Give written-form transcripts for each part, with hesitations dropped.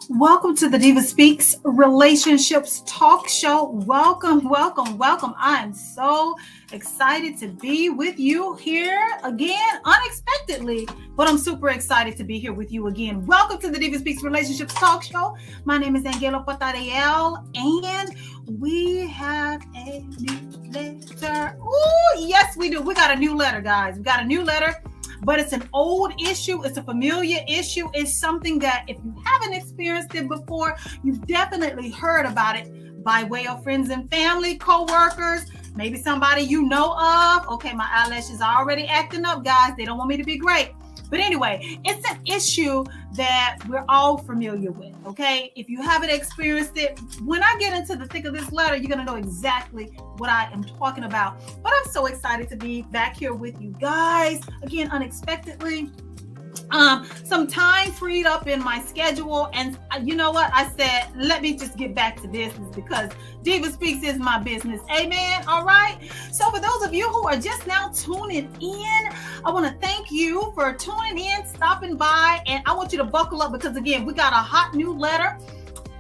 Welcome to the DivaSpeaks Relationships Talk Show. Welcome. I am so excited to be with you here again, unexpectedly, but I'm super excited to be here with you again. Welcome to the DivaSpeaks Relationships Talk Show. My name is Angela Patariel, and we have a new letter. Oh, yes, we do. We got a new letter, guys. We got a new letter. But it's an old issue. It's a familiar issue. It's something that if you haven't experienced it before, you've definitely heard about it by way of friends and family, co-workers, maybe somebody you know of. Okay, my eyelashes are already acting up, guys. They don't want me to be great. But anyway, it's an issue that we're all familiar with, okay? If you haven't experienced it, when I get into the thick of this letter, you're going to know exactly what I am talking about. But I'm so excited to be back here with you guys, again, unexpectedly. Some time freed up in my schedule, and you know what? I said, let me just get back to business because DivaSpeaks is my business. Amen. All right. So for those of you who are just now tuning in, I want to thank you for tuning in, stopping by, and I want you to buckle up because again, we got a hot new letter.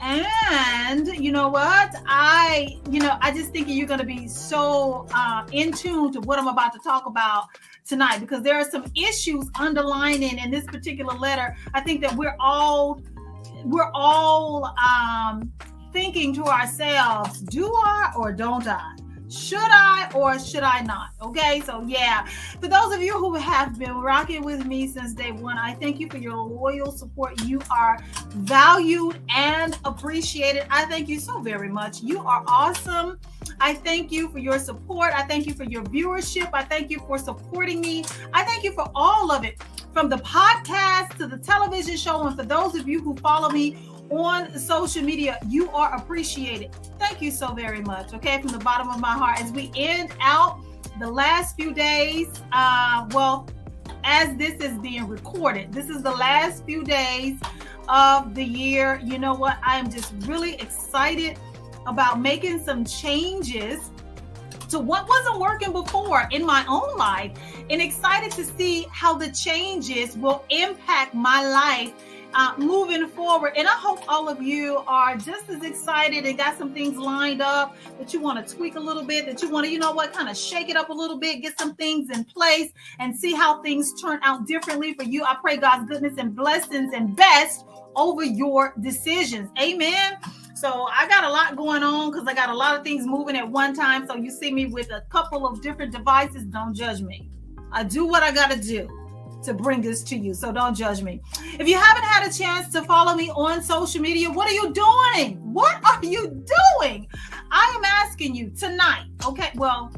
And you know what? I just think you're going to be so in tune to what I'm about to talk about tonight because there are some issues underlining in this particular letter. I think that we're all thinking to ourselves, do I or don't I? Should I or should I not? Okay, so yeah, for those of you who have been rocking with me since day one, I thank you for your loyal support. You are valued and appreciated. I thank you so very much. You are awesome. I thank you for your support. I thank you for your viewership. I thank you for supporting me. I thank you for all of it, from the podcast to the television show. And for those of you who follow me on social media, you are appreciated. Thank you so very much. Okay, from the bottom of my heart, as we end out the last few days, as this is being recorded, this is the last few days of the year. You know what? I am just really excited about making some changes to what wasn't working before in my own life, and excited to see how the changes will impact my life moving forward. And I hope all of you are just as excited and got some things lined up that you want to tweak a little bit, that you want to, kind of shake it up a little bit, get some things in place and see how things turn out differently for you. I pray God's goodness and blessings and best over your decisions. Amen. So I got a lot going on because I got a lot of things moving at one time. So you see me with a couple of different devices. Don't judge me. I do what I got to do to bring this to you. So don't judge me. If you haven't had a chance to follow me on social media, what are you doing? What are you doing? I am asking you tonight. Okay. Well,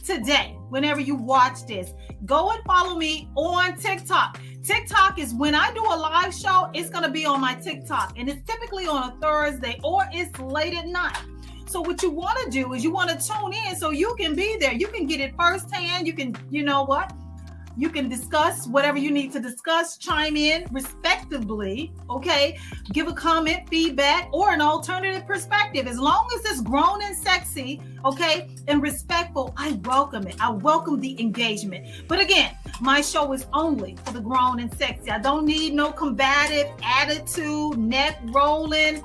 today, whenever you watch this, go and follow me on TikTok. TikTok is when I do a live show, it's going to be on my TikTok, and it's typically on a Thursday or it's late at night. So what you want to do is you want to tune in so you can be there. You can get it firsthand. You can, you can discuss whatever you need to discuss, chime in respectively, okay? Give a comment, feedback, or an alternative perspective. As long as it's grown and sexy, okay, and respectful, I welcome it. I welcome the engagement. But again, my show is only for the grown and sexy. I don't need no combative attitude, neck rolling,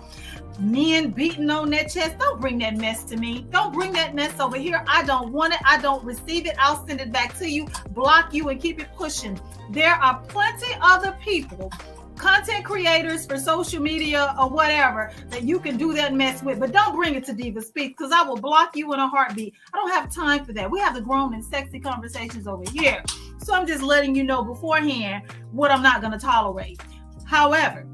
men beating on their chest. Don't bring that mess to me. Don't bring that mess over here. I don't want it. I don't receive it. I'll send it back to you, block you, and keep it pushing. There are plenty other people, content creators for social media or whatever, that you can do that mess with. But don't bring it to DivaSpeaks because I will block you in a heartbeat. I don't have time for that. We have the grown and sexy conversations over here. So I'm just letting you know beforehand what I'm not going to tolerate. However,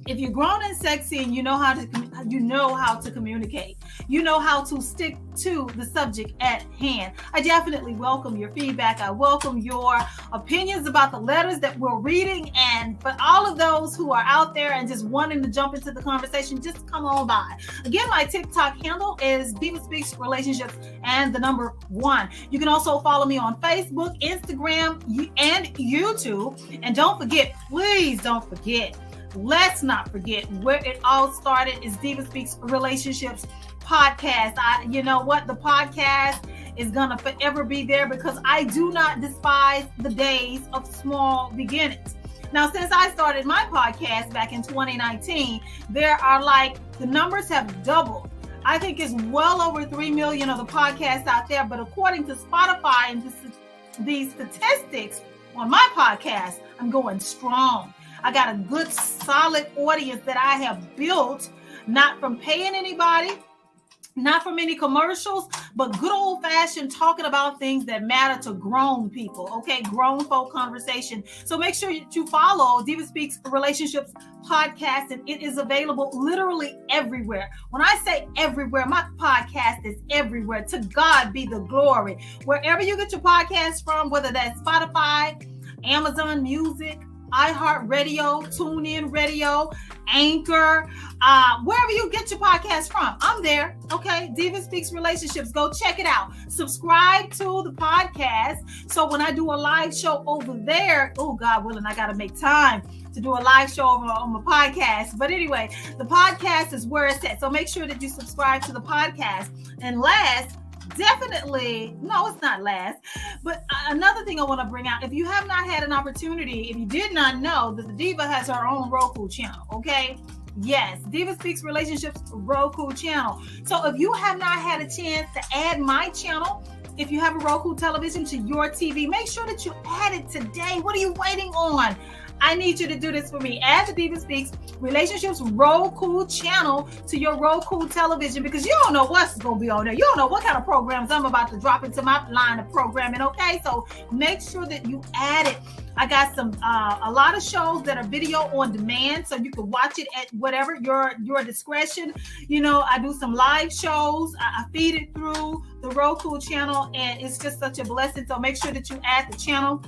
if you're grown and sexy and you know how to communicate, you know how to stick to the subject at hand, I definitely welcome your feedback. I welcome your opinions about the letters that we're reading. And for all of those who are out there and just wanting to jump into the conversation, just come on by. Again, my TikTok handle is DivaSpeaks Relationships and the number 1. You can also follow me on Facebook, Instagram, and YouTube. And don't forget, please don't forget, let's not forget where it all started is DivaSpeaks Relationships podcast. You know what? The podcast is going to forever be there because I do not despise the days of small beginnings. Now, since I started my podcast back in 2019, the numbers have doubled. I think it's well over 3 million of the podcasts out there. But according to Spotify and these statistics on my podcast, I'm going strong. I got a good, solid audience that I have built, not from paying anybody, not from any commercials, but good old fashioned talking about things that matter to grown people. Okay. Grown folk conversation. So make sure you follow DivaSpeaks Relationships podcast, and it is available literally everywhere. When I say everywhere, my podcast is everywhere. To God be the glory. Wherever you get your podcast from, whether that's Spotify, Amazon Music, iHeartRadio, TuneIn Radio, Anchor, wherever you get your podcast from, I'm there. Okay, DivaSpeaks Relationships. Go check it out. Subscribe to the podcast. So when I do a live show over there, oh God willing, I got to make time to do a live show over on my podcast. But anyway, the podcast is where it's at. So make sure that you subscribe to the podcast. And last, definitely, no, it's not last, but another thing I want to bring out, if you have not had an opportunity, if you did not know that the Diva has her own Roku channel, okay? Yes, DivaSpeaks Relationships Roku channel. So if you have not had a chance to add my channel, if you have a Roku television to your TV, make sure that you add it today. What are you waiting on? I need you to do this for me. Add the DivaSpeaks Relationships Roku channel to your Roku television, because you don't know what's going to be on there. You don't know what kind of programs I'm about to drop into my line of programming, okay? So make sure that you add it. I got a lot of shows that are video on demand, so you can watch it at whatever your discretion. You know, I do some live shows. I feed it through the Roku channel, and it's just such a blessing. So make sure that you add the channel.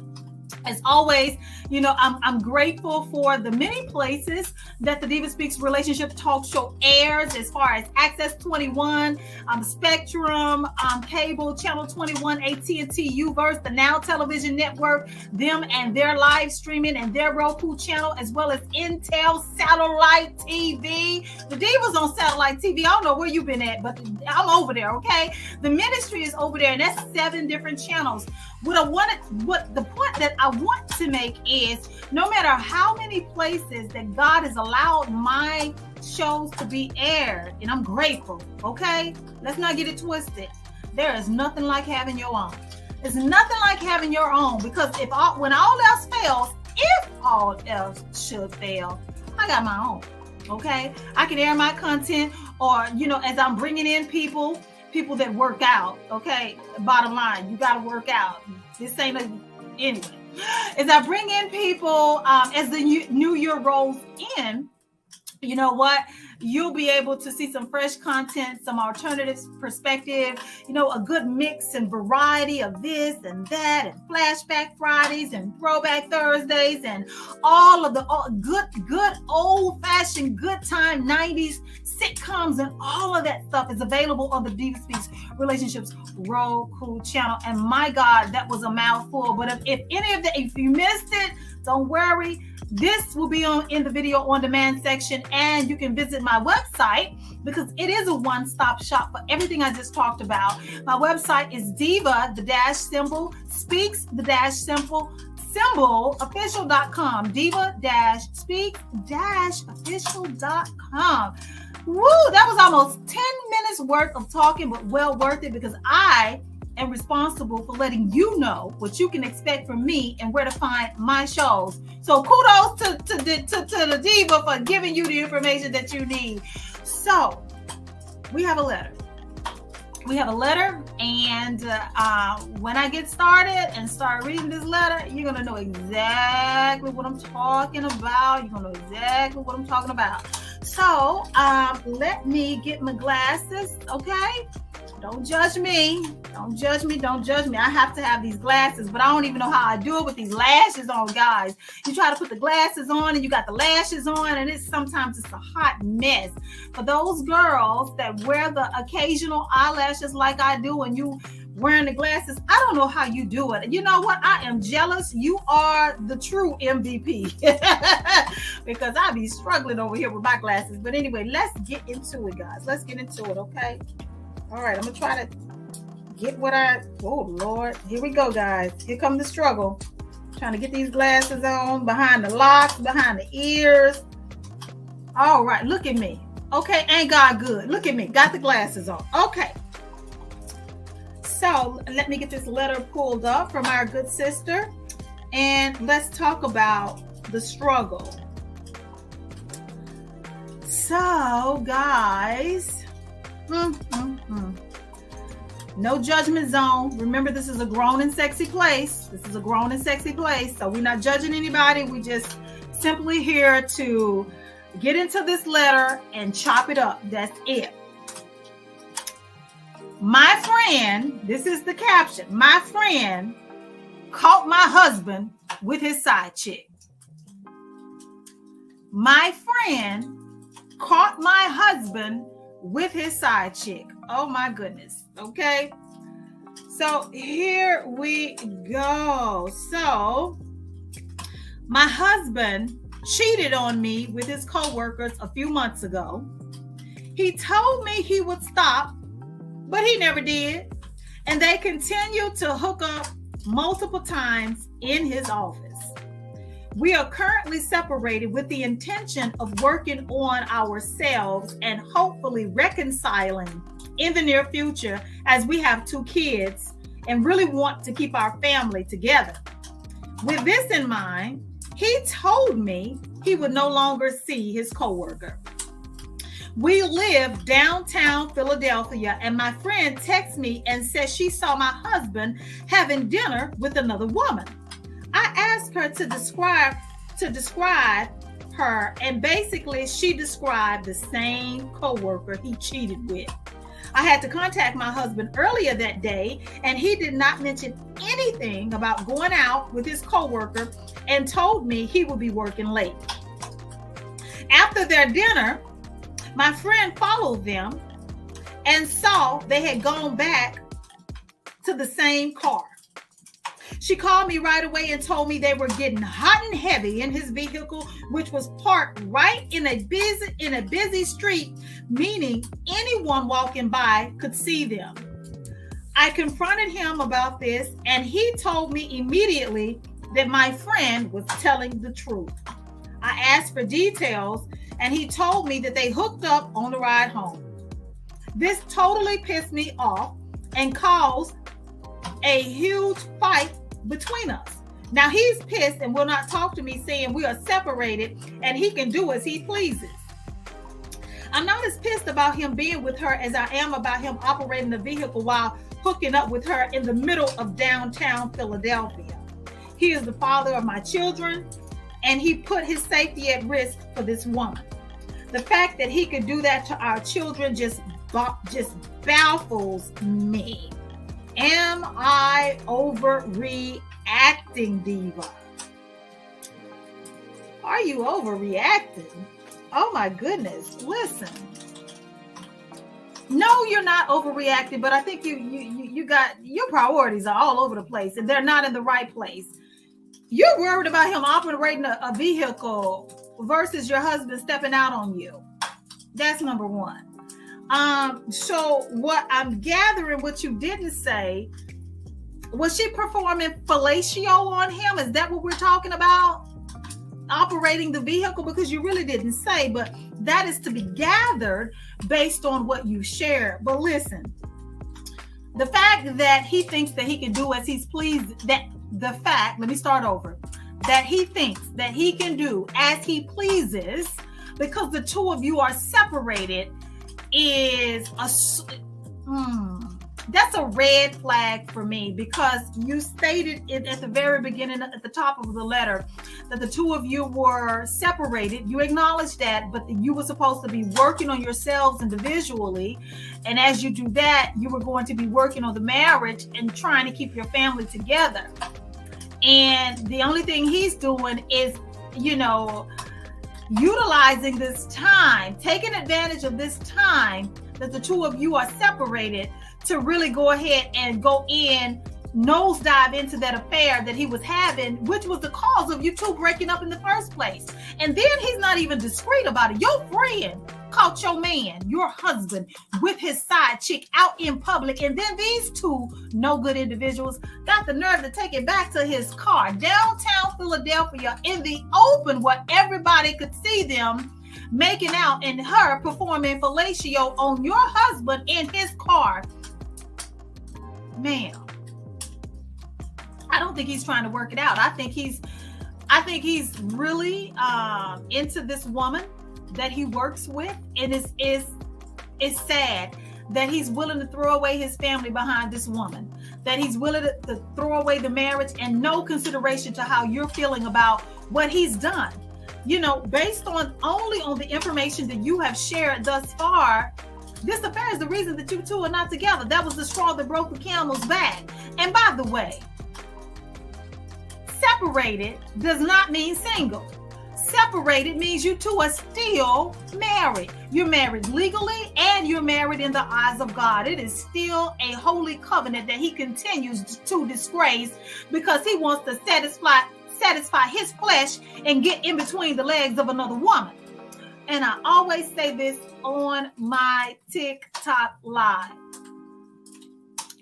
As always, you know, I'm grateful for the many places that the DivaSpeaks Relationship Talk Show airs, as far as Access 21, Spectrum, Cable, Channel 21, AT&T, Uverse, the Now Television Network, them and their live streaming and their Roku channel, as well as Intel Satellite TV. The Divas on Satellite TV, I don't know where you've been at, but I'm over there, okay? The ministry is over there, and that's 7 different channels. The point that I want to make is, no matter how many places that God has allowed my shows to be aired, and I'm grateful, okay? Let's not get it twisted. There is nothing like having your own. It's nothing like having your own, because when all else fails, if all else should fail, I got my own, okay? I can air my content, or, you know, as I'm bringing in people that work out, okay? Bottom line, you got to work out. This ain't anyway. As I bring in people, as the new year rolls in, you know what? You'll be able to see some fresh content, some alternative perspective, you know, a good mix and variety of this and that, and flashback Fridays and throwback Thursdays, and all of the good old fashioned good time 90s sitcoms, and all of that stuff is available on the DivaSpeaks Relationships Roku channel. And my God, that was a mouthful. But if you missed it, don't worry. This will be in the video on demand section, and you can visit my website, because it is a one-stop shop for everything I just talked about. My website is official.com, diva-speaks-official.com. Woo, that was almost 10 minutes worth of talking, but well worth it, because I am responsible for letting you know what you can expect from me and where to find my shows. So kudos to the Diva for giving you the information that you need. So we have a letter. And when I get started and start reading this letter, you're going to know exactly what I'm talking about. So let me get my glasses, okay? Don't judge me. I have to have these glasses, but I don't even know how I do it with these lashes on, guys. You try to put the glasses on and you got the lashes on, and sometimes it's a hot mess. For those girls that wear the occasional eyelashes like I do, and you wearing the glasses, I don't know how you do it. You know what? I am jealous. You are the true MVP because I be struggling over here with my glasses. But anyway, let's get into it, guys. Let's get into it, okay? All right, I'm going to try to get oh, Lord. Here we go, guys. Here comes the struggle. Trying to get these glasses on, behind the locks, behind the ears. All right, look at me. Okay, ain't God good? Look at me, got the glasses on. Okay. So let me get this letter pulled up from our good sister, and let's talk about the struggle. So, guys, no judgment zone. Remember, this is a grown and sexy place. This is a grown and sexy place. So we're not judging anybody. We just simply here to get into this letter and chop it up. That's it. My friend, this is the caption. My friend caught my husband with his side chick. My friend caught my husband with his side chick. Oh my goodness. Okay. So here we go. So my husband cheated on me with his coworkers a few months ago. He told me he would stop, but he never did. And they continued to hook up multiple times in his office. We are currently separated with the intention of working on ourselves and hopefully reconciling in the near future, as we have 2 kids and really want to keep our family together. With this in mind, he told me he would no longer see his coworker. We live downtown Philadelphia, and my friend texts me and says she saw my husband having dinner with another woman. I asked her to describe her, and basically she described the same coworker he cheated with. I had to contact my husband earlier that day, and he did not mention anything about going out with his coworker and told me he would be working late. After their dinner, my friend followed them and saw they had gone back to the same car. She called me right away and told me they were getting hot and heavy in his vehicle, which was parked right in a busy street, meaning anyone walking by could see them. I confronted him about this, and he told me immediately that my friend was telling the truth. I asked for details, and he told me that they hooked up on the ride home. This totally pissed me off and caused a huge fight between us. Now he's pissed and will not talk to me, saying we are separated and he can do as he pleases. I'm not as pissed about him being with her as I am about him operating the vehicle while hooking up with her in the middle of downtown Philadelphia. He is the father of my children, and he put his safety at risk for this woman. The fact that he could do that to our children just baffles me. Am I overreacting, Diva? Are you overreacting? Oh my goodness. Listen. No, you're not overreacting, but I think you got your priorities are all over the place and they're not in the right place. You're worried about him operating a vehicle versus your husband stepping out on you. That's number one. So what I'm gathering, what you didn't say, was she performing fellatio on him? Is that what we're talking about? Operating the vehicle? Because you really didn't say, but that is to be gathered based on what you shared. But listen, the fact that he thinks that he can do as he's pleased, that he thinks that he can do as he pleases because the two of you are separated is that's a red flag for me, because you stated it at the very beginning, at the top of the letter, that the two of you were separated. You acknowledged that, but you were supposed to be working on yourselves individually. And as you do that, you were going to be working on the marriage and trying to keep your family together. And the only thing he's doing is, utilizing this time, taking advantage of this time that the two of you are separated to really go ahead and go in, nosedive into that affair that he was having, which was the cause of you two breaking up in the first place. And then he's not even discreet about it. Your friend caught your man, your husband, with his side chick out in public, and then these two no good individuals got the nerve to take it back to his car downtown Philadelphia in the open where everybody could see them making out and her performing fellatio on your husband in his car. Man, I don't think he's trying to work it out. I think he's really into this woman that he works with, and it's sad that he's willing to throw away his family behind this woman, that he's willing to throw away the marriage and no consideration to how you're feeling about what he's done. You know, based on only on the information that you have shared thus far, this affair is the reason that you two are not together. That was the straw that broke the camel's back. And by the way, separated does not mean single. Separated means you two are still married. You're married legally and you're married in the eyes of God. It is still a holy covenant that he continues to disgrace because he wants to satisfy his flesh and get in between the legs of another woman. And I always say this on my TikTok live.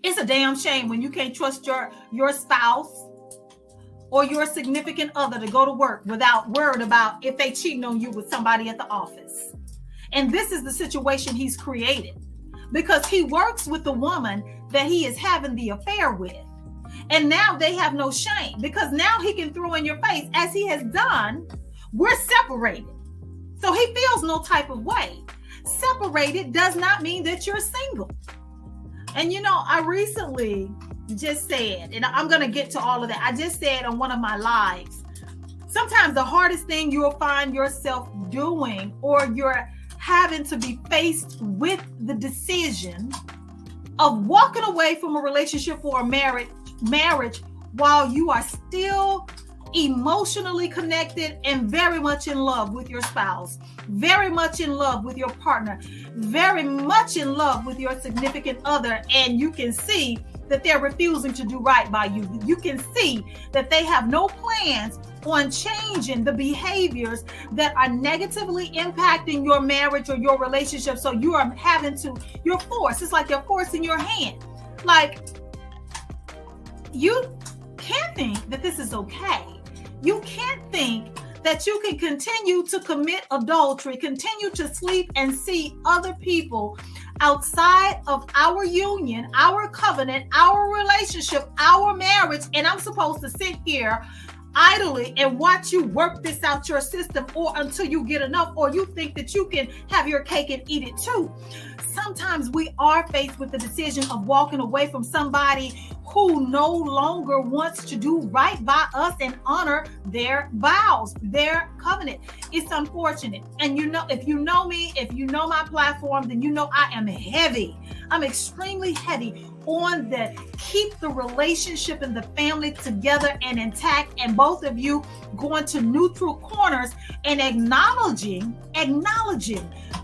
It's a damn shame when you can't trust your spouse or your significant other to go to work without worried about if they cheating on you with somebody at the office. And this is the situation he's created because he works with the woman that he is having the affair with. And now they have no shame because now he can throw in your face, as he has done, we're separated. So he feels no type of way. Separated does not mean that you're single. And you know, I recently just said, and I'm going to get to all of that. I just said on one of my lives, sometimes the hardest thing you'll find yourself doing, or you're having to be faced with the decision of walking away from a relationship or a marriage while you are still emotionally connected and very much in love with your spouse, very much in love with your partner, very much in love with your significant other, and you can see that they're refusing to do right by you. You can see that they have no plans on changing the behaviors that are negatively impacting your marriage or your relationship. So you're forced. It's like they're forcing your hand. Like, you can't think that this is okay. You can't think that you can continue to commit adultery, continue to sleep and see other people outside of our union, our covenant, our relationship, our marriage, and I'm supposed to sit here idly and watch you work this out your system, or until you get enough, or you think that you can have your cake and eat it too. Sometimes we are faced with the decision of walking away from somebody who no longer wants to do right by us and honor their vows, their covenant. It's unfortunate. And you know, if you know me, if you know my platform, then you know I am heavy. I'm extremely heavy on the keep the relationship and the family together and intact, and both of you going to neutral corners and acknowledging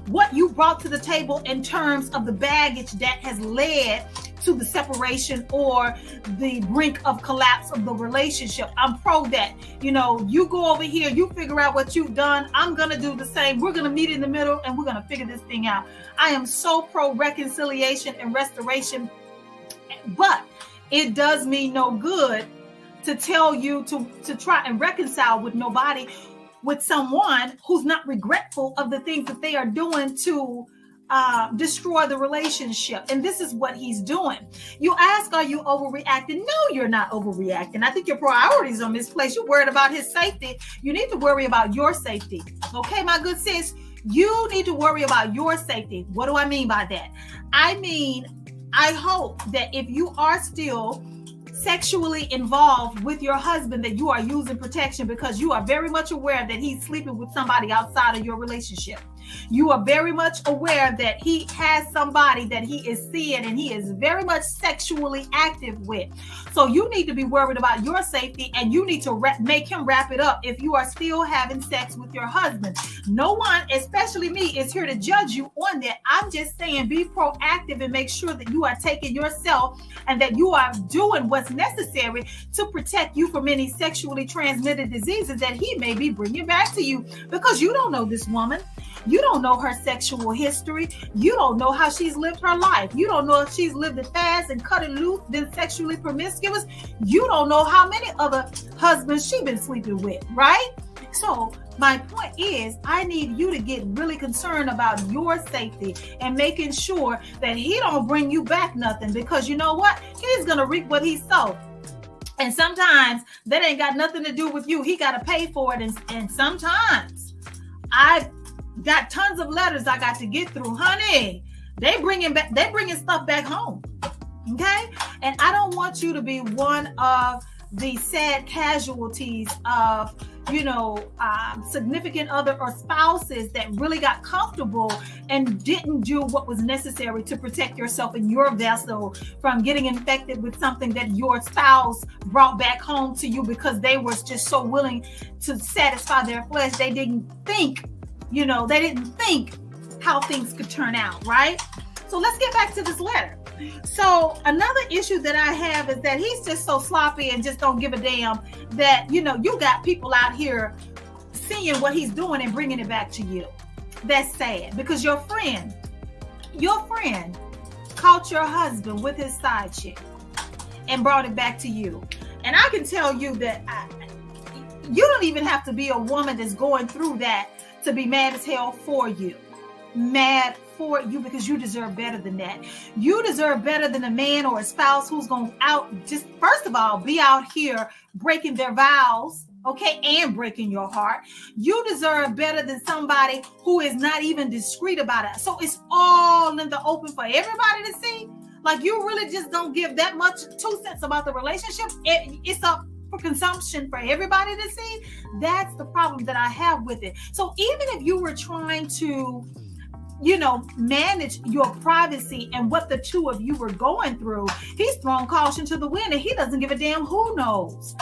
what you brought to the table in terms of the baggage that has led to the separation or the brink of collapse of the relationship. I'm pro that. You know, you go over here, you figure out what you've done. I'm going to do the same. We're going to meet in the middle and we're going to figure this thing out. I am so pro reconciliation and restoration, but it does me no good to tell you to try and reconcile with someone who's not regretful of the things that they are doing to destroy the relationship. And this is what he's doing. You ask, are you overreacting? No, you're not overreacting. I think your priorities are misplaced. You're worried about his safety. You need to worry about your safety. Okay, my good sis, you need to worry about your safety. What do I mean by that? I mean, I hope that if you are still sexually involved with your husband, that you are using protection, because you are very much aware that he's sleeping with somebody outside of your relationship. You are very much aware that he has somebody that he is seeing and he is very much sexually active with. So you need to be worried about your safety, and you need to make him wrap it up if you are still having sex with your husband. No one, especially me, is here to judge you on that. I'm just saying, be proactive and make sure that you are taking yourself and that you are doing what's necessary to protect you from any sexually transmitted diseases that he may be bringing back to you, because you don't know this woman. You don't know her sexual history. You don't know how she's lived her life. You don't know if she's lived it fast and cut it loose, been sexually promiscuous. You don't know how many other husbands she's been sleeping with, right? So my point is, I need you to get really concerned about your safety and making sure that he don't bring you back nothing, because you know what? He's going to reap what he sowed. And sometimes that ain't got nothing to do with you. He got to pay for it. And sometimes I've got tons of letters I got to get through. Honey, they bringing stuff back home. Okay. And I don't want you to be one of the sad casualties of, significant other or spouses that really got comfortable and didn't do what was necessary to protect yourself and your vessel from getting infected with something that your spouse brought back home to you because they were just so willing to satisfy their flesh. They didn't think, how things could turn out, right? So let's get back to this letter. So another issue that I have is that he's just so sloppy and just don't give a damn that, you got people out here seeing what he's doing and bringing it back to you. That's sad, because your friend caught your husband with his side chick and brought it back to you. And I can tell you that you don't even have to be a woman that's going through that to be mad as hell for you. Mad for you, because you deserve better than that. You deserve better than a man or a spouse who's going out, just first of all, be out here breaking their vows, okay, and breaking your heart. You deserve better than somebody who is not even discreet about it. So it's all in the open for everybody to see. Like, you really just don't give that much 2 cents about the relationship. It's up for consumption for everybody to see. That's the problem that I have with it. So even if you were trying to manage your privacy and what the two of you were going through, he's thrown caution to the wind and he doesn't give a damn who knows.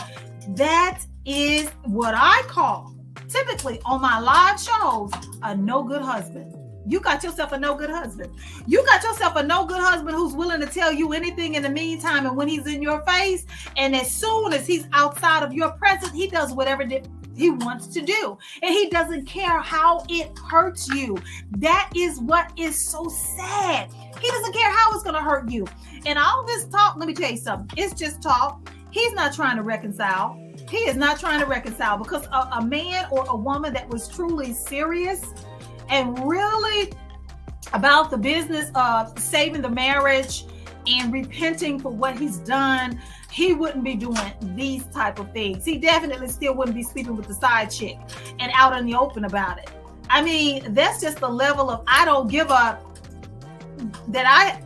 That is what I call, typically on my live shows, a no good husband. You got yourself a no good husband. You got yourself a no good husband who's willing to tell you anything in the meantime, and when he's in your face, and as soon as he's outside of your presence, he does whatever he wants to do, and he doesn't care how it hurts you. That is what is so sad. He doesn't care how it's going to hurt you. And all this talk, let me tell you something, it's just talk. He's not trying to reconcile. He is not trying to reconcile, because a man or a woman that was truly serious and really about the business of saving the marriage and repenting for what he's done, he wouldn't be doing these type of things. He definitely still wouldn't be sleeping with the side chick and out in the open about it. I mean, that's just the level of I don't give up that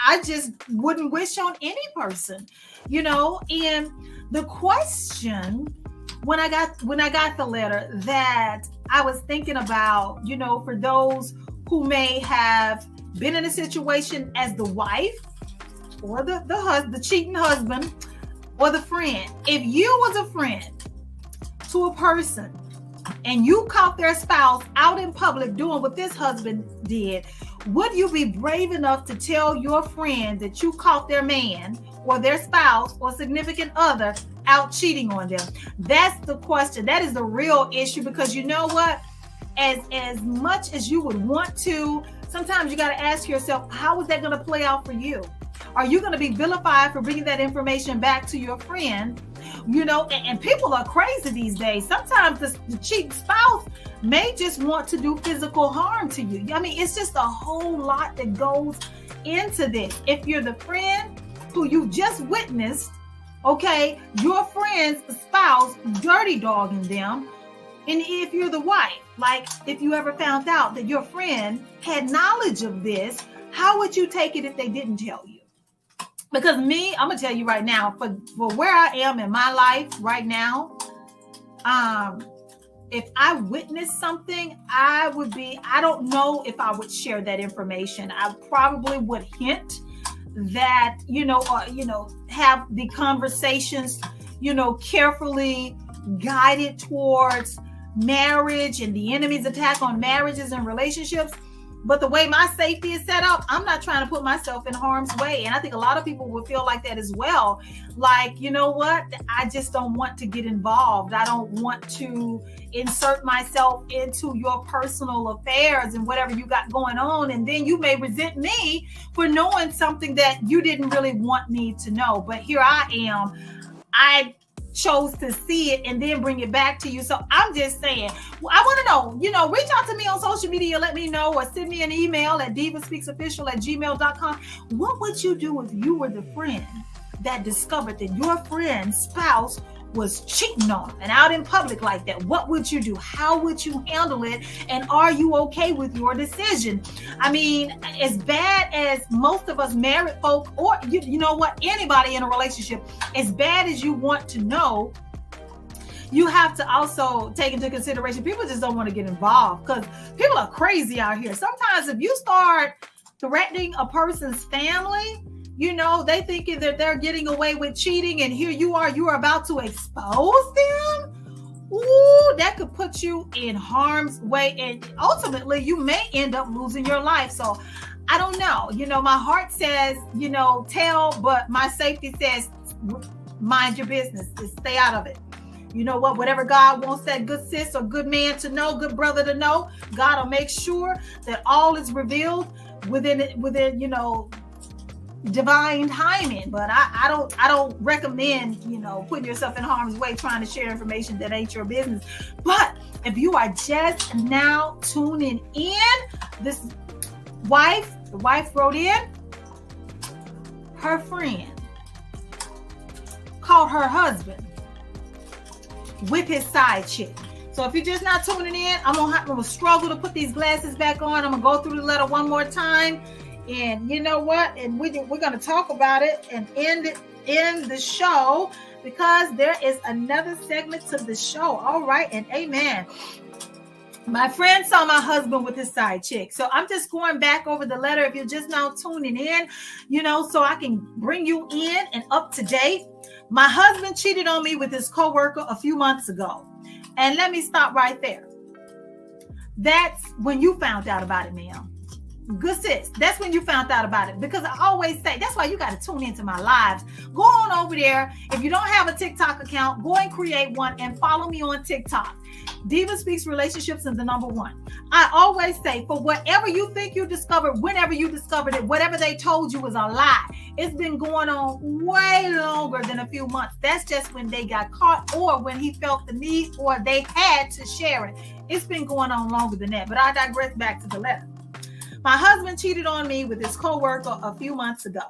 I just wouldn't wish on any person, And the question when I got the letter that I was thinking about, for those who may have been in a situation as the wife or the cheating husband or the friend. If you was a friend to a person and you caught their spouse out in public doing what this husband did, would you be brave enough to tell your friend that you caught their man or their spouse or significant other out cheating on them? That's the question. That is the real issue, because you know what? As much as you would want to, sometimes you got to ask yourself, how is that going to play out for you? Are you going to be vilified for bringing that information back to your friend? And people are crazy these days. Sometimes the cheating spouse may just want to do physical harm to you. I mean, it's just a whole lot that goes into this. If you're the friend who you just witnessed, okay, your friend's spouse dirty dogging them, and if you're the wife, like if you ever found out that your friend had knowledge of this, how would you take it if they didn't tell you? Because me, I'm gonna tell you right now, for where I am in my life right now, if I witnessed something, I don't know if I would share that information. I probably would hint that, have the conversations, carefully guided towards marriage and the enemy's attack on marriages and relationships. But the way my safety is set up, I'm not trying to put myself in harm's way. And I think a lot of people would feel like that as well. Like, you know what? I just don't want to get involved. I don't want to insert myself into your personal affairs and whatever you got going on. And then you may resent me for knowing something that you didn't really want me to know. But here I am. I chose to see it and then bring it back to you. So I'm just saying, I want to know, reach out to me on social media, let me know, or send me an email at DivaSpeaksOfficial@gmail.com. What would you do if you were the friend that discovered that your friend's spouse was cheating on and out in public like that? What would you do? How would you handle it? And are you okay with your decision? I mean, as bad as most of us married folk, or you know what, anybody in a relationship, as bad as you want to know, you have to also take into consideration people just don't want to get involved because people are crazy out here. Sometimes if you start threatening a person's family, they thinking that they're getting away with cheating, and here you are about to expose them. Ooh, that could put you in harm's way, and ultimately you may end up losing your life. So I don't know. My heart says, tell, but my safety says mind your business. Just stay out of it. You know what? Whatever God wants that good sis or good man to know, good brother to know, God will make sure that all is revealed within divine timing. But I don't recommend putting yourself in harm's way trying to share information that ain't your business. But if you are just now tuning in, the wife wrote in, her friend called her husband with his side chick. So if you're just not tuning in, I'm gonna struggle to put these glasses back on. I'm gonna go through the letter one more time. And you know what? And we're going to talk about it and end the show, because there is another segment to the show. All right. And amen. My friend saw my husband with his side chick. So I'm just going back over the letter. If you're just now tuning in, so I can bring you in and up to date. My husband cheated on me with his coworker a few months ago. And let me stop right there. That's when you found out about it, ma'am. Good sis, that's when you found out about it, because I always say that's why you got to tune into my lives. Go on over there. If you don't have a TikTok account, go and create one and follow me on TikTok. DivaSpeaks Relationships is the #1. I always say, for whatever you think you discovered, whenever you discovered it, whatever they told you was a lie. It's been going on way longer than a few months. That's just when they got caught, or when he felt the need, or they had to share it. It's been going on longer than that. But I digress back to the letter. My husband cheated on me with his coworker a few months ago.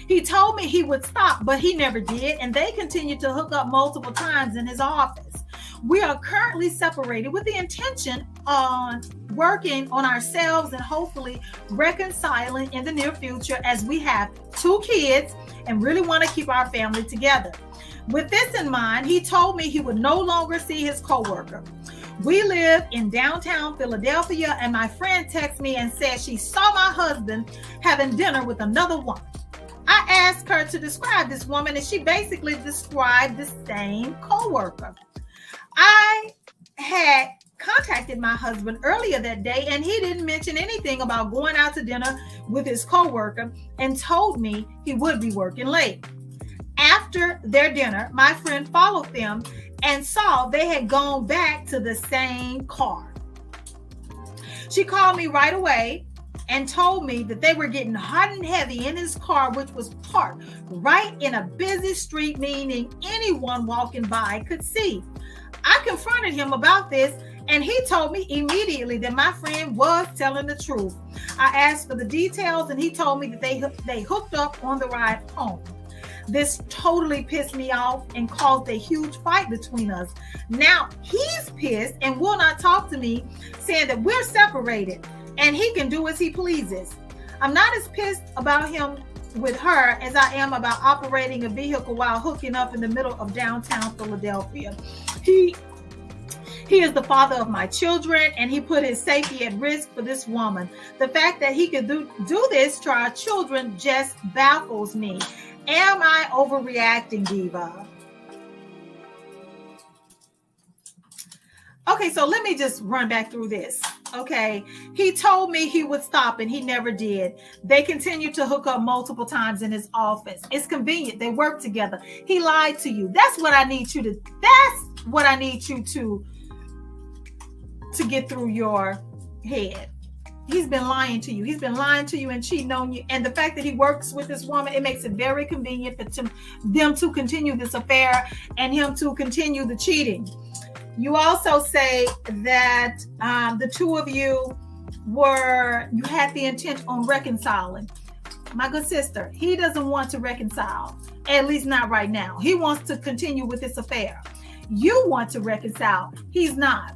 He told me he would stop, but he never did, and they continued to hook up multiple times in his office. We are currently separated with the intention on working on ourselves and hopefully reconciling in the near future, as we have 2 kids and really want to keep our family together. With this in mind, he told me he would no longer see his coworker. We live in downtown Philadelphia, and my friend texted me and said she saw my husband having dinner with another woman. I asked her to describe this woman, and she basically described the same coworker. I had contacted my husband earlier that day, and he didn't mention anything about going out to dinner with his coworker, and told me he would be working late. After their dinner, my friend followed them and saw they had gone back to the same car. She called me right away and told me that they were getting hot and heavy in his car, which was parked right in a busy street, meaning anyone walking by could see. I confronted him about this, and he told me immediately that my friend was telling the truth. I asked for the details, and he told me that they hooked up on the ride home. This totally pissed me off and caused a huge fight between us. Now he's pissed and will not talk to me, saying that we're separated and he can do as he pleases. I'm not as pissed about him with her as I am about operating a vehicle while hooking up in the middle of downtown Philadelphia. He is the father of my children, and he put his safety at risk for this woman. The fact that he could do this to our children just baffles me. Am I overreacting, Diva? Okay, so let me just run back through this. Okay, he told me he would stop and he never did. They continue to hook up multiple times in his office. It's convenient. They work together. He lied to you. That's what I need you to get through your head. He's been lying to you. He's been lying to you and cheating on you. And the fact that he works with this woman, it makes it very convenient for them to continue this affair and him to continue the cheating. You also say that the two of you had the intent on reconciling. My good sister, he doesn't want to reconcile, at least not right now. He wants to continue with this affair. You want to reconcile. He's not.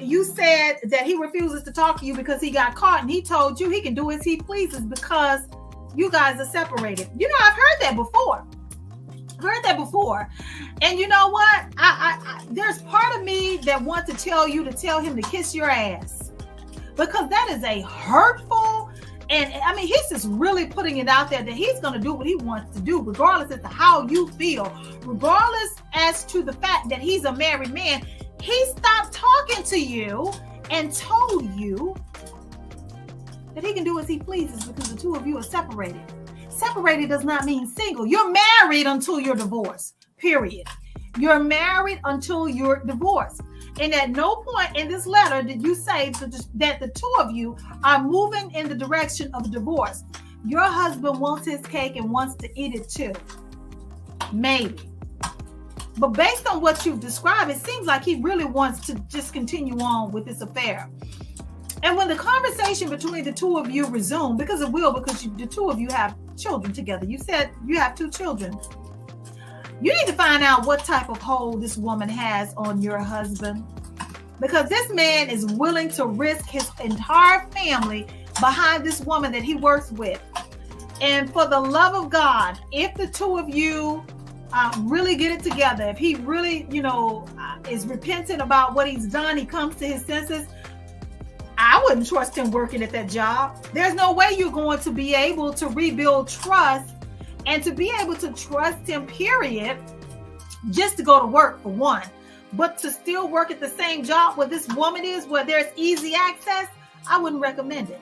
You said that he refuses to talk to you because he got caught, and he told you he can do as he pleases because you guys are separated. You know, I've heard that before. And you know what? There's part of me that wants to tell him to kiss your ass, because that is a hurtful, and I mean, he's just really putting it out there that he's going to do what he wants to do, regardless as to how you feel, regardless as to the fact that he's a married man. He stopped talking to you and told you that he can do as he pleases because the two of you are separated. Separated does not mean single. You're married until you're divorced, period. You're married until you're divorced. And at no point in this letter did you say that the two of you are moving in the direction of divorce. Your husband wants his cake and wants to eat it too. Maybe. But based on what you've described, it seems like he really wants to just continue on with this affair. And when the conversation between the two of you resume, because it will, because the two of you have children together. You said you have 2 children. You need to find out what type of hold this woman has on your husband, because this man is willing to risk his entire family behind this woman that he works with. And for the love of God, if the two of you really get it together, if he really, is repentant about what he's done, he comes to his senses, I wouldn't trust him working at that job. There's no way you're going to be able to rebuild trust and to be able to trust him, period, just to go to work for one. But to still work at the same job where this woman is, where there's easy access, I wouldn't recommend it.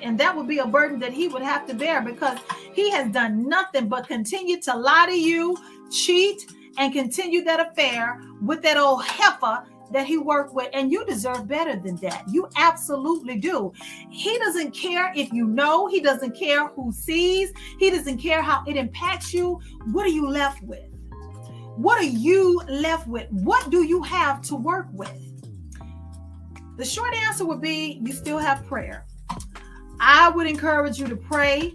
And that would be a burden that he would have to bear, because he has done nothing but continue to lie to you, cheat, and continue that affair with that old heifer that he worked with. And you deserve better than that. You absolutely do. He doesn't care if you know. He doesn't care who sees. He doesn't care how it impacts you. What are you left with? What are you left with? What do you have to work with? The short answer would be you still have prayer. I would encourage you to pray.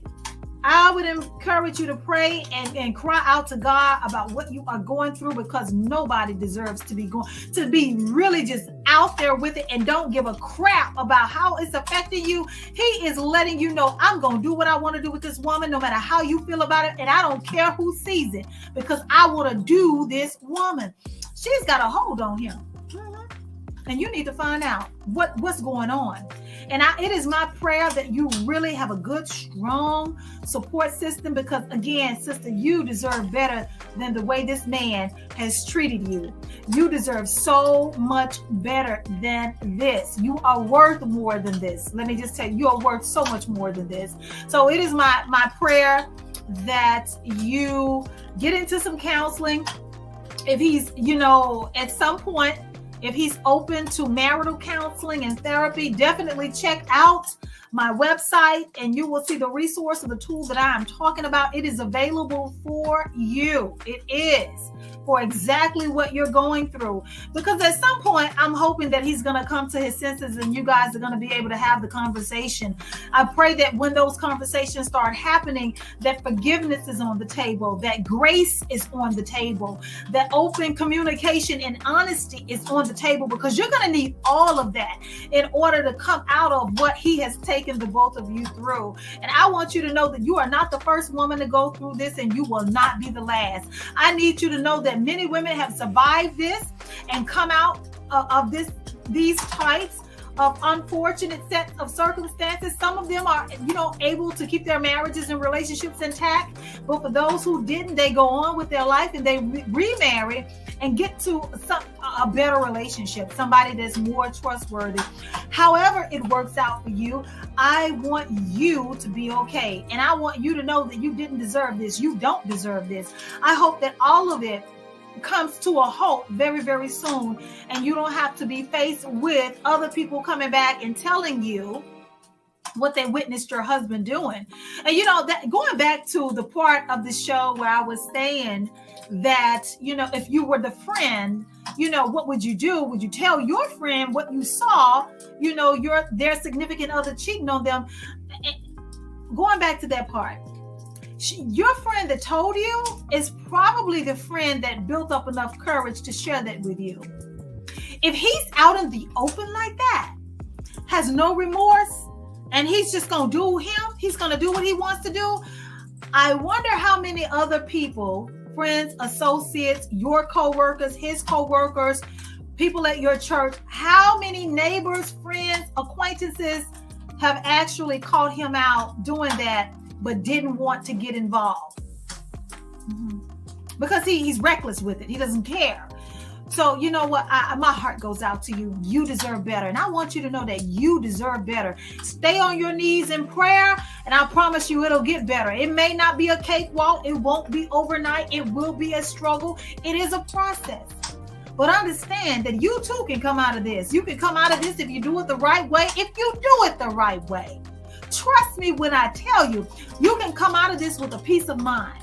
And cry out to God about what you are going through, because nobody deserves to be really just out there with it and don't give a crap about how it's affecting you. He is letting you know, I'm going to do what I want to do with this woman, no matter how you feel about it. And I don't care who sees it, because I want to do this woman. She's got a hold on him. And you need to find out what's going on. And it is my prayer that you really have a good, strong support system, because again, sister, you deserve better than the way this man has treated you. You deserve so much better than this. You are worth more than this. Let me just tell you, you are worth so much more than this. So it is my prayer that you get into some counseling. If he's, at some point, if he's open to marital counseling and therapy, definitely check out my website and you will see the resource of the tool that I am talking about. It is available for you. It is for exactly what you're going through. Because at some point, I'm hoping that he's going to come to his senses and you guys are going to be able to have the conversation. I pray that when those conversations start happening, that forgiveness is on the table, that grace is on the table, that open communication and honesty is on the table, because you're going to need all of that in order to come out of what he has taken the both of you through. And I want you to know that you are not the first woman to go through this, and you will not be the last. I need you to know that many women have survived this and come out of these types of unfortunate sets of circumstances. Some of them are, able to keep their marriages and relationships intact. But for those who didn't, they go on with their life and they remarry and get to a better relationship, somebody that's more trustworthy. However it works out for you, I want you to be okay. And I want you to know that you didn't deserve this. You don't deserve this. I hope that all of it comes to a halt very, very soon, and you don't have to be faced with other people coming back and telling you what they witnessed your husband doing. And that going back to the part of the show where I was saying that, if you were the friend, what would you do? Would you tell your friend what you saw, their significant other cheating on them? Going back to that part, your friend that told you is probably the friend that built up enough courage to share that with you. If he's out in the open like that, has no remorse, and he's just going to do him, he's going to do what he wants to do, I wonder how many other people, friends, associates, your co-workers, his co-workers, people at your church, how many neighbors, friends, acquaintances have actually caught him out doing that but didn't want to get involved because he's reckless with it. He doesn't care. So you know what? My heart goes out to you. You deserve better. And I want you to know that you deserve better. Stay on your knees in prayer, and I promise you it'll get better. It may not be a cakewalk. It won't be overnight. It will be a struggle. It is a process. But understand that you too can come out of this. You can come out of this if you do it the right way. If you do it the right way. Trust me when I tell you, you can come out of this with a peace of mind.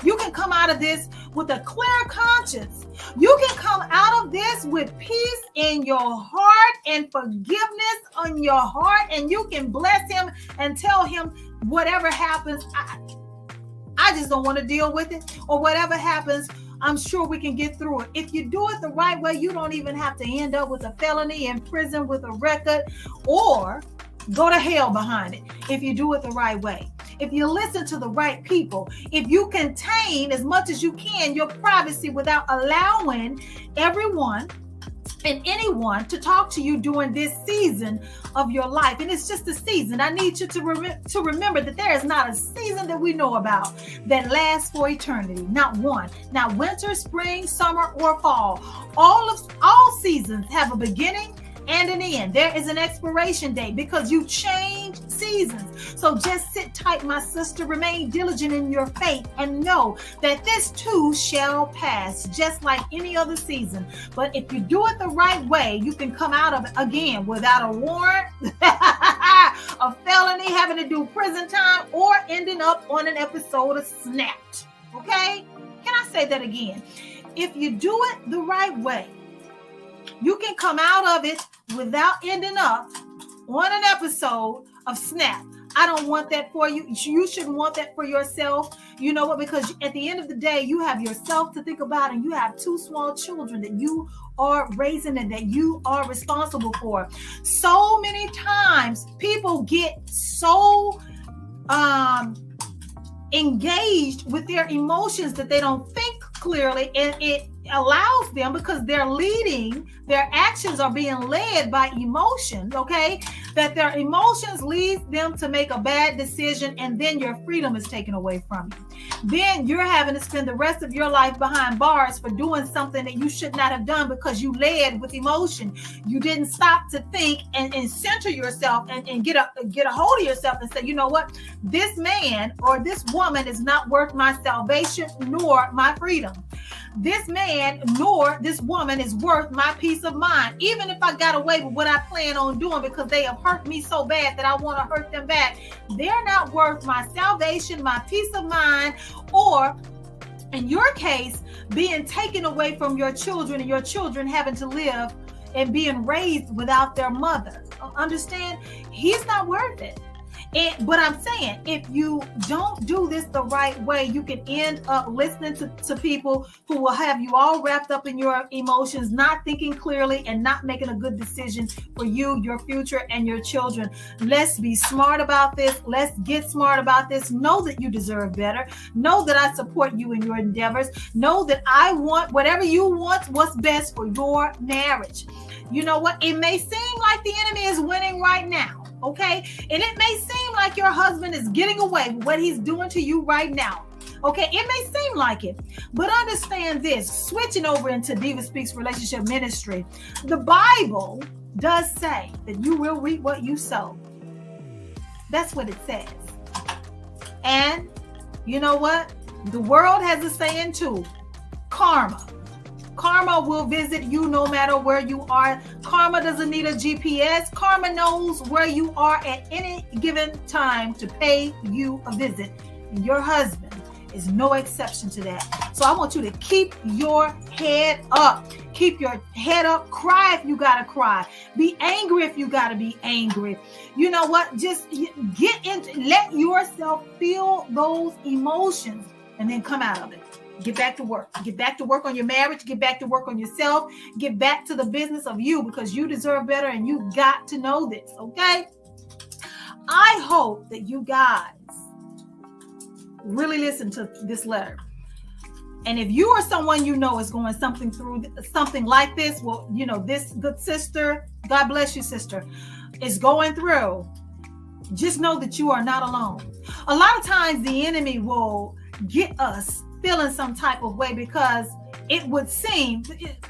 You can come out of this with a clear conscience. You can come out of this with peace in your heart and forgiveness on your heart, and you can bless him and tell him whatever happens, I just don't want to deal with it, or whatever happens, I'm sure we can get through it. If you do it the right way, you don't even have to end up with a felony in prison with a record or go to hell behind it if you do it the right way. If you listen to the right people, if you contain as much as you can your privacy without allowing everyone and anyone to talk to you during this season of your life. And it's just a season. I need you to remember that there is not a season that we know about that lasts for eternity. Not one. Not winter, spring, summer, or fall. All seasons have a beginning and an end. There is an expiration date because you change seasons. So just sit tight, my sister. Remain diligent in your faith and know that this too shall pass, just like any other season. But if you do it the right way, you can come out of it again without a warrant, a felony, having to do prison time, or ending up on an episode of Snapped. Okay? Can I say that again? If you do it the right way, you can come out of it without ending up on an episode of Snap. I don't want that for you. You shouldn't want that for yourself. You know what? Because at the end of the day, you have yourself to think about, and you have 2 small children that you are raising and that you are responsible for. So many times people get so engaged with their emotions that they don't think clearly, and it allows them, because their actions are being led by emotions, okay, that their emotions lead them to make a bad decision, and then your freedom is taken away from you. Then you're having to spend the rest of your life behind bars for doing something that you should not have done because you led with emotion. You didn't stop to think and center yourself and get a hold of yourself and say, you know what, this man or this woman is not worth my salvation nor my freedom. This man nor this woman is worth my peace of mind. Even if I got away with what I plan on doing because they have hurt me so bad that I want to hurt them back, they're not worth my salvation, my peace of mind, or in your case, being taken away from your children and your children having to live and being raised without their mother. Understand? He's not worth it. But I'm saying, if you don't do this the right way, you can end up listening to people who will have you all wrapped up in your emotions, not thinking clearly and not making a good decision for you, your future, and your children. Let's be smart about this. Let's get smart about this. Know that you deserve better. Know that I support you in your endeavors. Know that I want whatever you want, what's best for your marriage. You know what? It may seem like the enemy is winning right now, okay? And it may seem like your husband is getting away with what he's doing to you right now. Okay, it may seem like it, but understand this, switching over into DivaSpeaks Relationship Ministry, the Bible does say that you will reap what you sow. That's what it says. And you know what? The world has a saying too, karma. Karma will visit you no matter where you are. Karma doesn't need a GPS. Karma knows where you are at any given time to pay you a visit. And your husband is no exception to that. So I want you to keep your head up. Keep your head up. Cry if you gotta cry. Be angry if you gotta be angry. You know what? Just get into, let yourself feel those emotions and then come out of it. Get back to work. Get back to work on your marriage. Get back to work on yourself. Get back to the business of you, because you deserve better and you got to know this, okay? I hope that you guys really listen to this letter. And if you or someone you know is going through something like this, well, you know, this good sister, God bless you, sister, is going through, just know that you are not alone. A lot of times the enemy will get us feeling some type of way because it would seem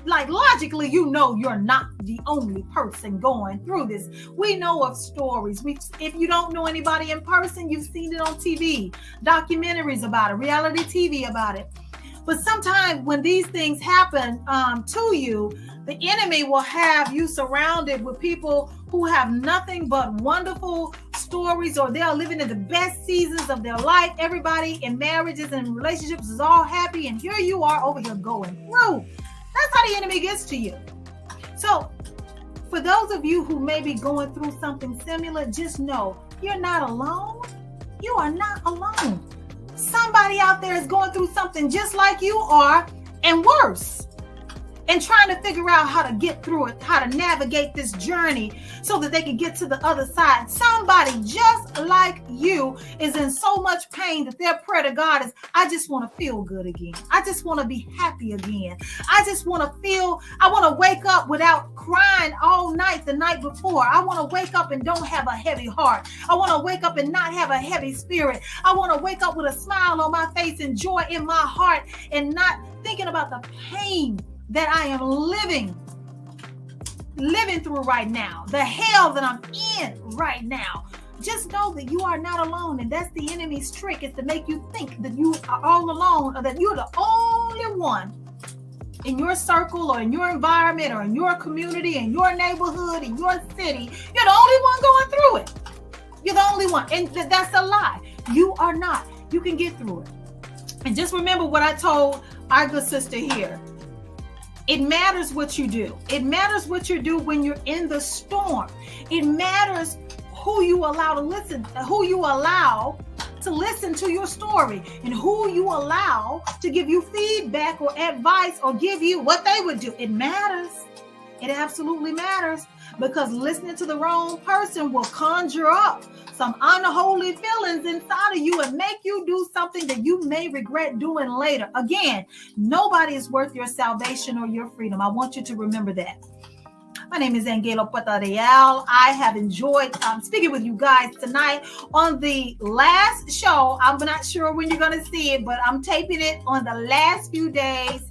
like logically, you know, you're not the only person going through this. We know of stories. If you don't know anybody in person, you've seen it on TV, documentaries about it, reality TV about it. But sometimes when these things happen to you, the enemy will have you surrounded with people who have nothing but wonderful stories, or they are living in the best seasons of their life. Everybody in marriages and relationships is all happy, and here you are over here going through. That's how the enemy gets to you. So for those of you who may be going through something similar, just know you're not alone. You are not alone. Somebody out there is going through something just like you are, and worse, and trying to figure out how to get through it, how to navigate this journey so that they can get to the other side. Somebody just like you is in so much pain that their prayer to God is, I just want to feel good again. I just want to be happy again. I want to wake up without crying all night the night before. I want to wake up and don't have a heavy heart. I want to wake up and not have a heavy spirit. I want to wake up with a smile on my face and joy in my heart, and not thinking about the pain that I am living through right now, the hell that I'm in right now. Just know that you are not alone, and that's the enemy's trick, is to make you think that you are all alone, or that you're the only one in your circle or in your environment or in your community, in your neighborhood, in your city. You're the only one going through it. You're the only one, and that's a lie. You are not. You can get through it. And just remember what I told our good sister here. It matters what you do. It matters what you do when you're in the storm. It matters who you allow to listen to your story, and who you allow to give you feedback or advice or give you what they would do. It matters. It absolutely matters, because listening to the wrong person will conjure up some unholy feelings inside of you and make you do something that you may regret doing later. Again, nobody is worth your salvation or your freedom. I want you to remember that. My name is Angelo Patareal. I have enjoyed speaking with you guys tonight on the last show. I'm not sure when you're going to see it, but I'm taping it on the last few days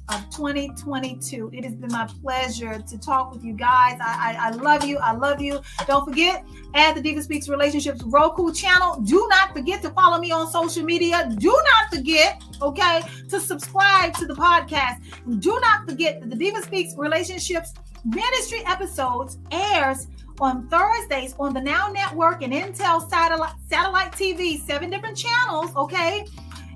of 2022. It has been my pleasure to talk with you guys. I love you. I love you. Don't forget, add the DivaSpeaks Relationships Roku channel. Do not forget to follow me on social media. Do not forget, okay, to subscribe to the podcast. And do not forget that the DivaSpeaks Relationships Ministry episodes airs on Thursdays on the Now Network and Intel satellite TV, 7 different channels, okay?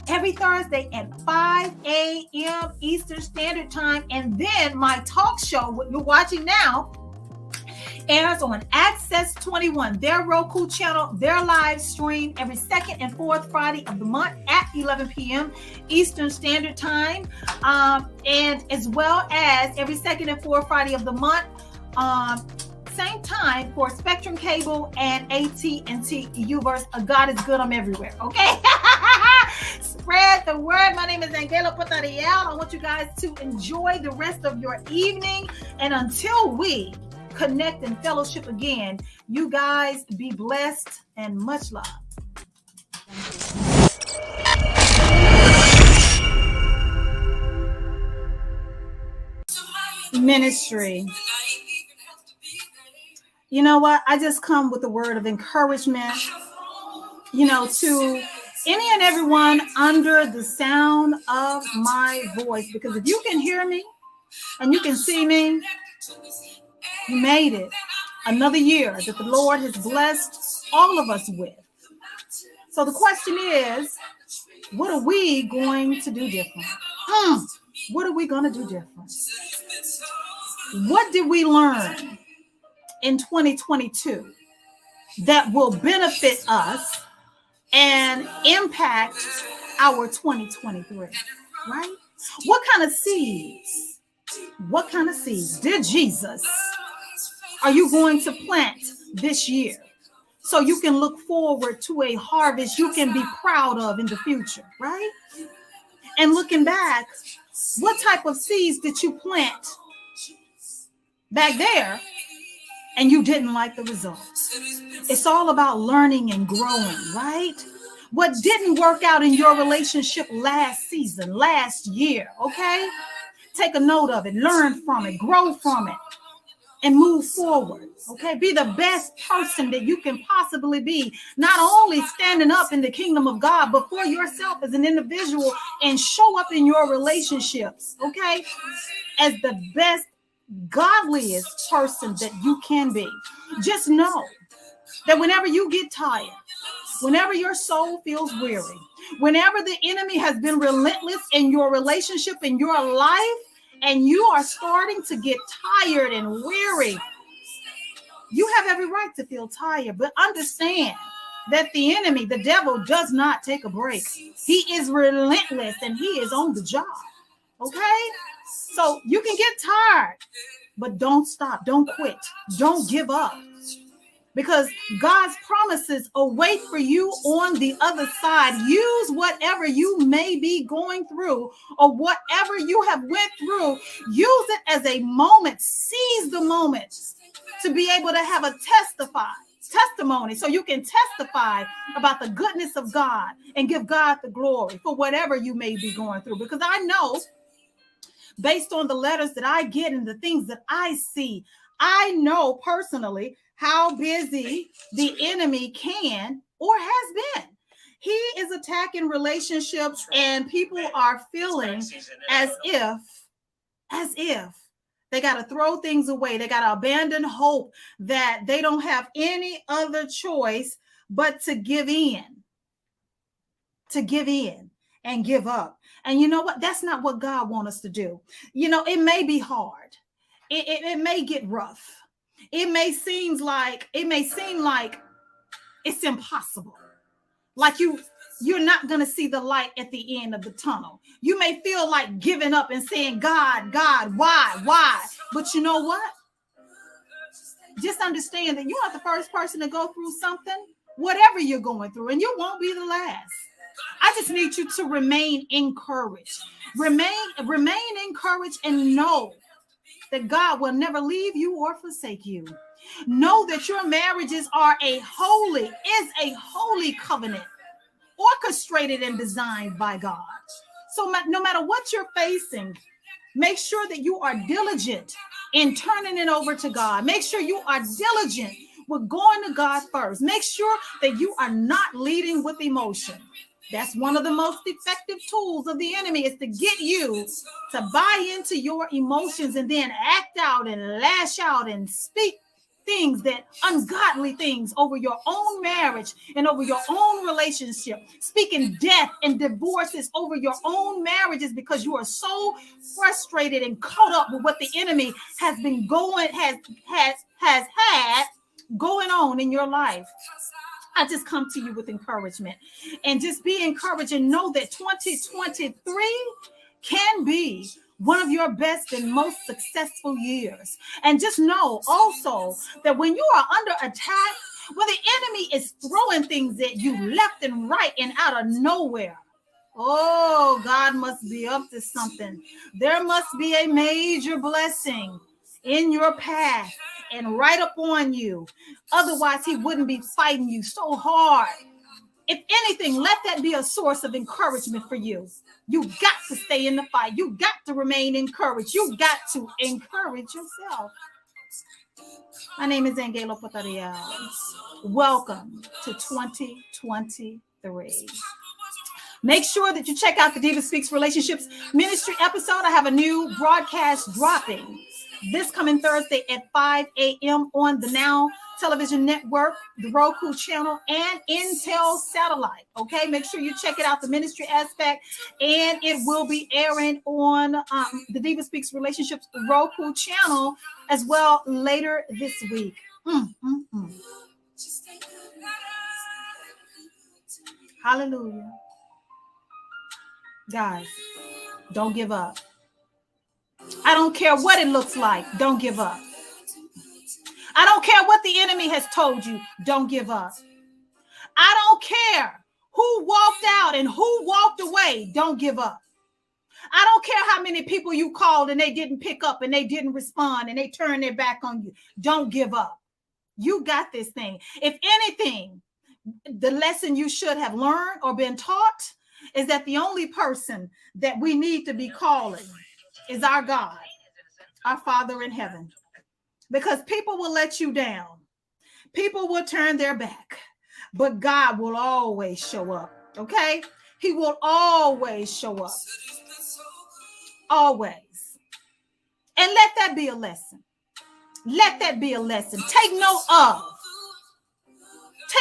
Every Thursday at 5 a.m. Eastern Standard Time. And then my talk show, what you're watching now, airs on Access 21, their Roku channel, their live stream every second and fourth Friday of the month at 11 p.m. Eastern Standard Time. And as well as every second and fourth Friday of the month, same time for Spectrum Cable and AT&T Uverse. God is good. I'm everywhere. Okay. spread the word. My name is Angela Potariel. I want you guys to enjoy the rest of your evening. And until we connect and fellowship again, you guys be blessed and much love. Ministry. You know what? I just come with a word of encouragement, to any and everyone under the sound of my voice. Because if you can hear me and you can see me, you made it. Another year that the Lord has blessed all of us with. So the question is, what are we going to do different? What are we going to do different? What did we learn in 2022 that will benefit us and impact our 2023, right? What kind of seeds did Jesus are you going to plant this year so you can look forward to a harvest you can be proud of in the future, right? And looking back, what type of seeds did you plant back there and you didn't like the results? It's all about learning and growing, right? What didn't work out in your relationship last season, last year, okay? Take a note of it, learn from it, grow from it, and move forward, okay? Be the best person that you can possibly be, not only standing up in the kingdom of God, but for yourself as an individual, and show up in your relationships, okay? As the best, godliest person that you can be. Just know that whenever you get tired, whenever your soul feels weary, whenever the enemy has been relentless in your relationship, in your life, and you are starting to get tired and weary, you have every right to feel tired, but understand that the enemy, the devil, does not take a break. He is relentless and he is on the job, okay? So you can get tired, but don't stop, don't quit, don't give up. Because God's promises await for you on the other side. Use whatever you may be going through or whatever you have went through. Use it as a moment. Seize the moment to be able to have a testimony so you can testify about the goodness of God and give God the glory for whatever you may be going through. Because I know, based on the letters that I get and the things that I see, I know personally how busy the enemy can or has been. He is attacking relationships, and people are feeling as if they got to throw things away. They got to abandon hope, that they don't have any other choice but to give in and give up. And you know what? That's not what God wants us to do. It may be hard. It may get rough. It may seem like it's impossible. Like you're not going to see the light at the end of the tunnel. You may feel like giving up and saying, God, why? But you know what? Just understand that you're not the first person to go through something, whatever you're going through, and you won't be the last. I just need you to remain encouraged. Remain encouraged and know that God will never leave you or forsake you. Know that your marriages are a holy covenant, orchestrated and designed by God. So no matter what you're facing, make sure that you are diligent in turning it over to God. Make sure you are diligent with going to God first. Make sure that you are not leading with emotion. That's one of the most effective tools of the enemy, is to get you to buy into your emotions and then act out and lash out and speak things, that ungodly things, over your own marriage and over your own relationship, speaking death and divorces over your own marriages because you are so frustrated and caught up with what the enemy has been had going on in your life. I just come to you with encouragement, and just be encouraged and know that 2023 can be one of your best and most successful years. And just know also that when you are under attack, when the enemy is throwing things at you left and right and out of nowhere, Oh, God must be up to something. There must be a major blessing in your path and right up on you. Otherwise, he wouldn't be fighting you so hard. If anything, let that be a source of encouragement for you. You got to stay in the fight. You got to remain encouraged. You got to encourage yourself. My name is Angela Potaria. Welcome to 2023. Make sure that you check out the DivaSpeaks Relationships Ministry episode. I have a new broadcast dropping this coming Thursday at 5 a.m. on the Now Television Network, the Roku channel, and Intel Satellite. Okay, make sure you check it out, the ministry aspect, and it will be airing on the DivaSpeaks Relationships Roku channel as well later this week. Hallelujah. Guys, don't give up. I don't care what it looks like. Don't give up. I don't care what the enemy has told you. Don't give up. I don't care who walked out and who walked away. Don't give up. I don't care how many people you called and they didn't pick up and they didn't respond and they turned their back on you. Don't give up. You got this thing. If anything, the lesson you should have learned or been taught is that the only person that we need to be calling is our God, our Father in heaven. Because people will let you down. People will turn their back. But God will always show up. Okay? He will always show up. Always. And let that be a lesson. Let that be a lesson. Take note of.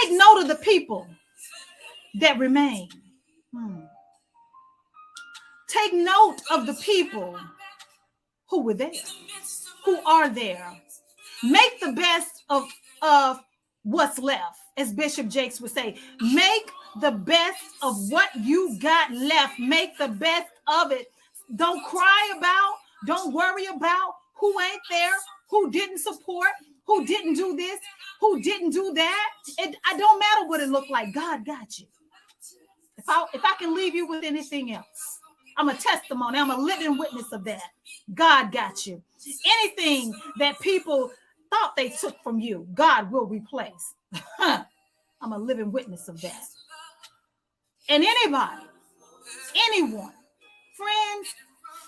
Take note of the people that remain. Take note of the people who were there, who are there. Make the best of what's left, as Bishop Jakes would say. Make the best of what you got left. Make the best of it. Don't cry about, don't worry about who ain't there, who didn't support, who didn't do this, who didn't do that. It don't matter what it looked like. God got you. If I can leave you with anything else, I'm a testimony. I'm a living witness of that. God got you. Anything that people thought they took from you, God will replace. I'm a living witness of that. And anybody, anyone, friends,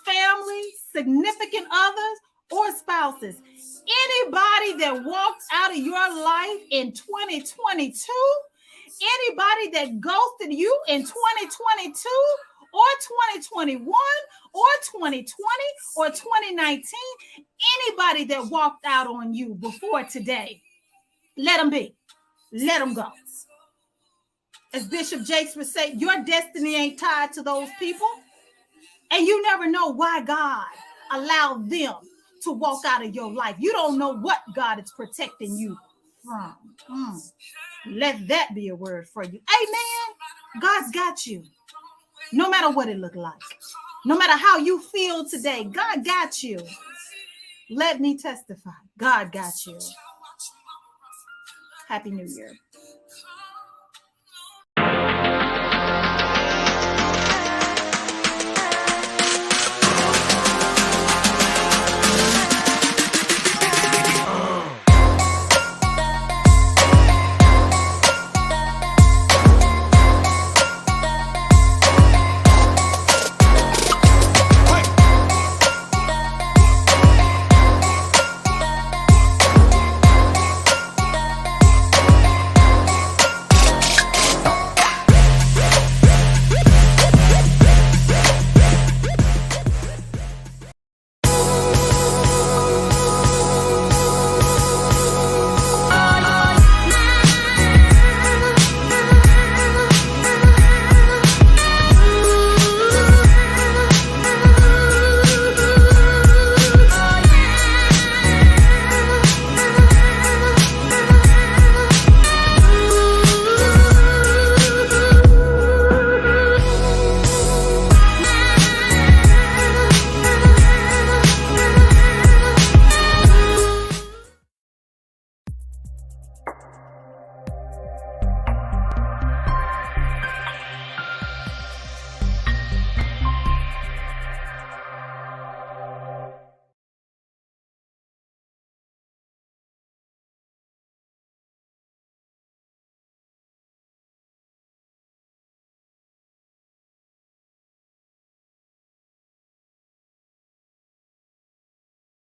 family, significant others, or spouses, anybody that walked out of your life in 2022, anybody that ghosted you in 2022 or 2021 or 2020 or 2019, anybody that walked out on you before today, let them be. Let them go. As Bishop Jakes would say, your destiny ain't tied to those people. And you never know why God allowed them to walk out of your life. You don't know what God is protecting you from. Let that be a word for you. Amen. God's got you. No matter what it looked like. No matter how you feel today, God got you. Let me testify. God got you. Happy New Year.